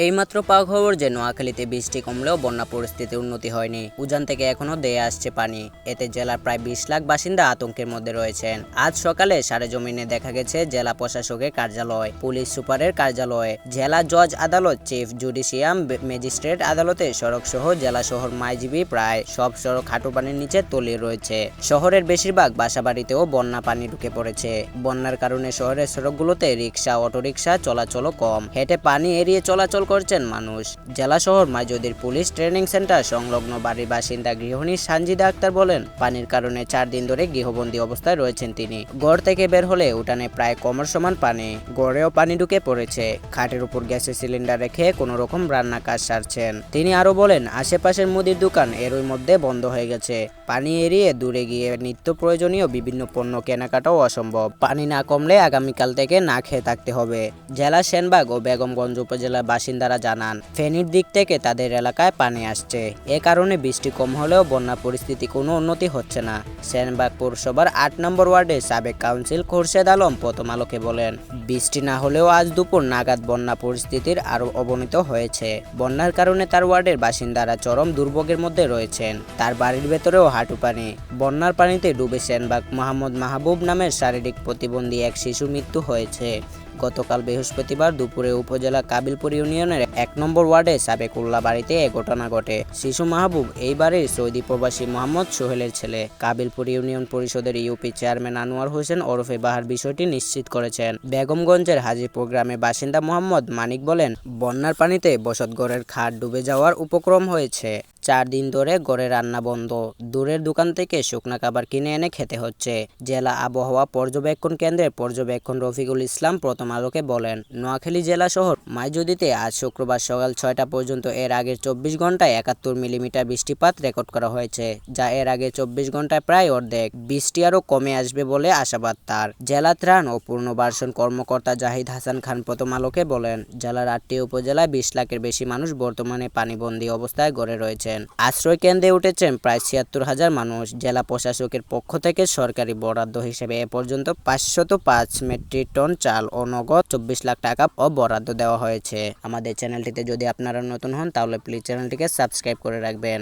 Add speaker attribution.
Speaker 1: এইমাত্র পাওয়া খবর যে নোয়াখালীতে বৃষ্টি কমলেও বন্যা পরিস্থিতির উন্নতি হয়নি। উজান থেকে এখনো দেয়ে আসছে পানি। এতে জেলার প্রায় ২০ লাখ বাসিন্দা আতঙ্কের মধ্যে রয়েছেন। আজ সকালে সরেজমিনে দেখা গেছে জেলা প্রশাসকের কার্যালয়, পুলিশ সুপারের কার্যালয়, জেলা জজ আদালত, চিফ জুডিশিয়াল ম্যাজিস্ট্রেট আদালতে সড়ক সহ জেলা শহর মাইজীবী প্রায় সব সড়ক হাঁটু পানির নিচে তলিয়ে রয়েছে। শহরের বেশিরভাগ বাসাবাড়িতেও বন্যা পানি ঢুকে পড়েছে। বন্যার কারণে শহরের সড়কগুলোতে রিক্সা, অটোরিক্সা চলাচলও কম। হেঁটে পানি এড়িয়ে চলাচল করছেন মানুষ। জেলা শহর মাইজদীর পুলিশ ট্রেনিং সেন্টার সংলগ্ন বাড়ির বাসিন্দা গৃহিণী সানজিদা আক্তার বলেন, পানির কারণে ৪ দিন ধরে গৃহবন্দী অবস্থায় রয়েছেন তিনি। ঘর থেকে বের হলে উঠানে প্রায় কোমর সমান পানি, গড়েও পানি ঢুকে পড়েছে। খাটের উপর গ্যাসের সিলিন্ডার রেখে কোনো রকম রান্না কাজ সারছেন। তিনি আরো বলেন, আশেপাশের মুদির দোকান এরই মধ্যে বন্ধ হয়ে গেছে। পানি এড়িয়ে দূরে গিয়ে নিত্য প্রয়োজনীয় বিভিন্ন পণ্য কেনাকাটাও অসম্ভব। পানি না কমলে আগামীকাল থেকে না খেয়ে থাকতে হবে। জেলা সেনবাগ ও বেগমগঞ্জ উপজেলার বাসিন্দারা জানান, ফেনীর দিক থেকে তাদের এলাকায় পানি আসছে। এ কারণে বৃষ্টি কম হলেও বন্যা পরিস্থিতি কোনো উন্নতি হচ্ছে না। সেনবাগ পৌরসভার ৮ নম্বর ওয়ার্ডের সাবেক কাউন্সিল খোরশেদ আলম প্রথম আলোকে বলেন, বৃষ্টি না হলেও আজ দুপুর নাগাদ বন্যা পরিস্থিতির আরও অবনতি হয়েছে। বন্যার কারণে তার ওয়ার্ডের বাসিন্দারা চরম দুর্ভোগের মধ্যে রয়েছেন। তার বাড়ির ভেতরেও হাঁটু পানি। বন্যার পানিতে ডুবে সেনবাগ মোহাম্মদ মাহবুব নামের শারীরিক প্রতিবন্ধী এক শিশুর মৃত্যু হয়েছে। গতকাল বৃহস্পতিবার দুপুরে উপজেলা কাবিলপুর ইউনিয়নের ১ নম্বর ওয়ার্ডে সাবেক উল্লা বাড়িতে এ ঘটনা ঘটে। শিশু মাহবুব এই বাড়ির সৌদি প্রবাসী মোহাম্মদ সোহেলের ছেলে। কাবিলপুর ইউনিয়ন পরিষদের ইউপি চেয়ারম্যান আনোয়ার হোসেন ওরফে বাহার বিষয়টি নিশ্চিত করেছেন। বেগমগঞ্জের হাজিপুর গ্রামের বাসিন্দা মোহাম্মদ মানিক বলেন, বন্যার পানিতে বসতঘরের খাট ডুবে যাওয়ার উপক্রম হয়েছে। ৪ দিন ধরে ঘরে রান্না বন্ধ। দূরের দোকান থেকে শুকনা খাবার কিনে এনে খেতে হচ্ছে। জেলা আবহাওয়া পর্যবেক্ষণ কেন্দ্রের পর্যবেক্ষক রফিকুল ইসলাম প্রথম আলোকে বলেন, নোয়াখালী জেলা শহর মাইজদীতে আজ শুক্রবার সকাল ৬টা পর্যন্ত এর আগের ২৪ ঘন্টায় ৭১ মিলিমিটার বৃষ্টিপাত রেকর্ড করা হয়েছে, যা এর আগে ২৪ ঘন্টায় প্রায় অর্ধেক। বৃষ্টি আরও কমে আসবে বলে আশাবাদ তার। জেলা ত্রাণ ও পুনর্বাসন কর্মকর্তা জাহিদ হাসান খান প্রথম আলোকে বলেন, জেলার ৮টি উপজেলায় ২০ লাখের বেশি মানুষ বর্তমানে পানিবন্দী অবস্থায় ঘরে রয়েছেন। আশ্রয় কেন্দ্রে উঠেছেন প্রায় ৭৬,০০০ মানুষ। জেলা প্রশাসকের পক্ষ থেকে সরকারি বরাদ্দ হিসেবে এ পর্যন্ত ৫০৫ মেট্রিক টন চাল ও নগদ ২৪ লাখ টাকা বরাদ্দ দেওয়া হয়েছে। আমাদের চ্যানেলটিতে যদি আপনারা নতুন হন তাহলে প্লিজ চ্যানেলটিকে সাবস্ক্রাইব করে রাখবেন।